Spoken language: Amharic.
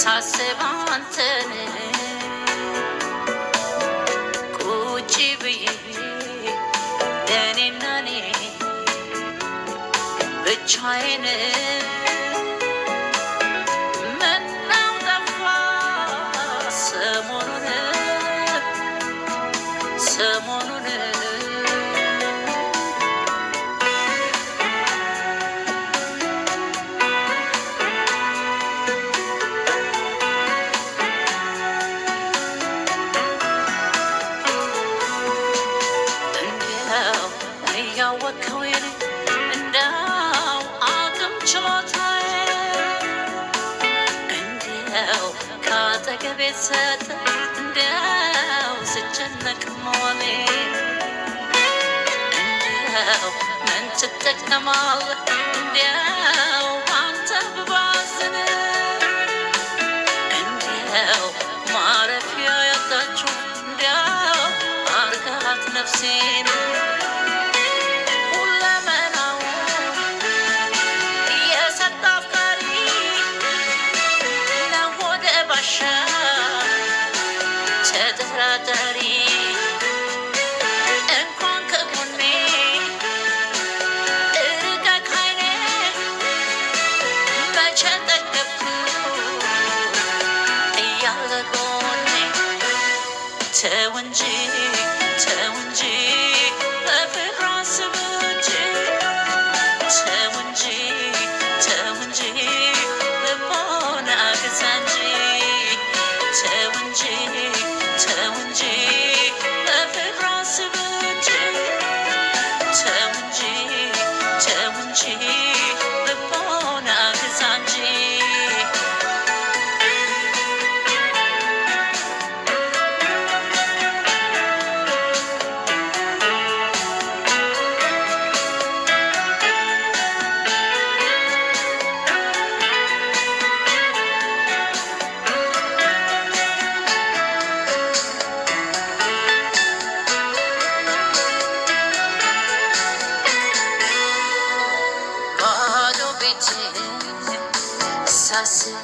ሳስብ አንተን ቁጭ ብዬ እኔና እኔ ብቻዬን ምነው ጠፋ ሰሞኑን እያወቅኸው የኔ እንደው አቅም ችሎታዬ እንደው ከአጠገቤ ሰጥ እንደው ስጨነቅ መዋሌ እንደው ምን ትጠቀማለህ እንደው አንተ ብባዝን እንደው ማረፊያ ያጣችሁ እንደው አርጋት ነፍሴን ተደራዳሪ እንኳን ከጎኔ እርቀህ ከዓይኔ መቼ ጠገብኩ እያለ ጎኔ ተው እንጂ በፍቅር አስብ እንጂ ተው እንጂ ልቦና ግዛ እንጂ ተው እንጂ በፍቅር አስብ እንጂ ተው እንጂ ልቦና ግዛ እንጂ ሳስብ